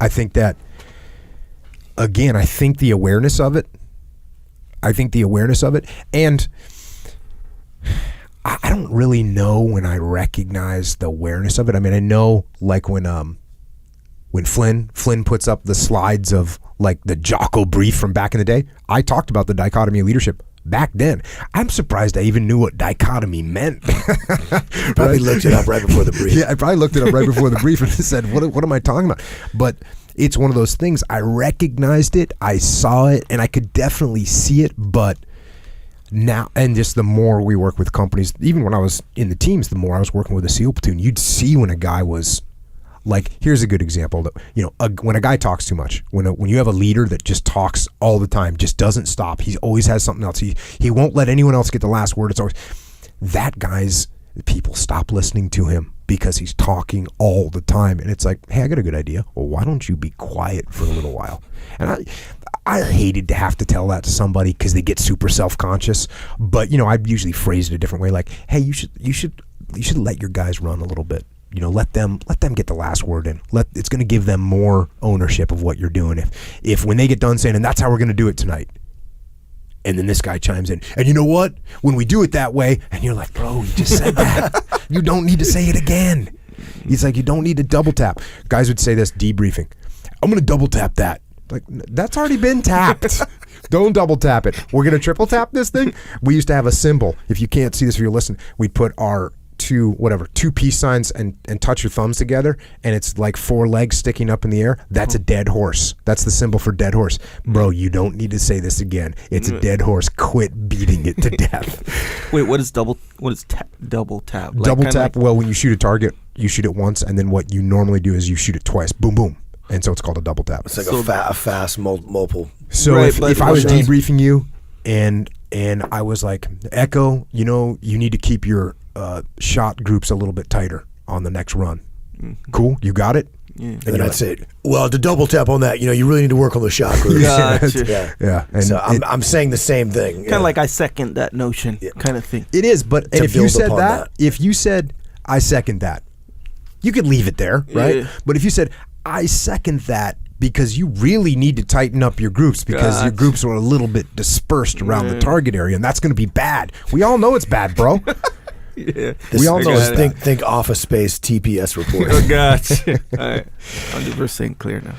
I think that, again, I think the awareness of it, and I don't really know when I recognize the awareness of it. I mean, I know like when Flynn puts up the slides of like the Jocko brief from back in the day, I talked about the dichotomy of leadership back then. I'm surprised I even knew what dichotomy meant. Probably looked it up right before the brief. Yeah, I probably looked it up right before the brief and said, what am I talking about? But it's one of those things. I recognized it, I saw it, and I could definitely see it, but now, and just the more we work with companies, even when I was in the teams, the more I was working with a SEAL platoon, you'd see when a guy was like, here's a good example that, when a guy talks too much, when you have a leader that just talks all the time, just doesn't stop, he always has something else, he won't let anyone else get the last word. It's always that guy's, people stop listening to him because he's talking all the time. And it's like, hey, I got a good idea. Well, why don't you be quiet for a little while? And I hated to have to tell that to somebody because they get super self-conscious. But I'd usually phrase it a different way, like, hey, you should let your guys run a little bit. Let them get the last word in. It's going to give them more ownership of what you're doing. If when they get done saying, and that's how we're going to do it tonight, and then this guy chimes in, and you know what? When we do it that way, and you're like, bro, you just said that. You don't need to say it again. He's like, you don't need to double tap. Guys would say this debriefing. I'm going to double tap that. Like, that's already been tapped. Don't double tap it. We're going to triple tap this thing. We used to have a symbol. If you can't see this if you're listening, we put our two peace signs and touch your thumbs together, and it's like 4 legs sticking up in the air. That's a dead horse. That's the symbol for dead horse. Bro, you don't need to say this again. It's a dead horse. Quit beating it to death. Wait, what is double tap? Double tap, well, when you shoot a target, you shoot it once, and then what you normally do is you shoot it twice. Boom, boom. And so it's called a double tap. It's like a fast multiple. So right, if I was debriefing you and I was like, Echo, you need to keep your shot groups a little bit tighter on the next run. Mm-hmm. Cool, you got it? Yeah. And then I'd say, well, to double tap on that, you really need to work on the shot groups. Gotcha. Yeah. And so I'm saying the same thing. Kind of like I second that notion kind of thing. It is, but and if you said that, if you said, I second that, you could leave it there, right? Yeah. But if you said, I second that because you really need to tighten up your groups because your groups are a little bit dispersed around the target area, and that's going to be bad. We all know it's bad, bro. Yeah. We all know it's think Office Space TPS report. Gotcha. All right. 100% clear now.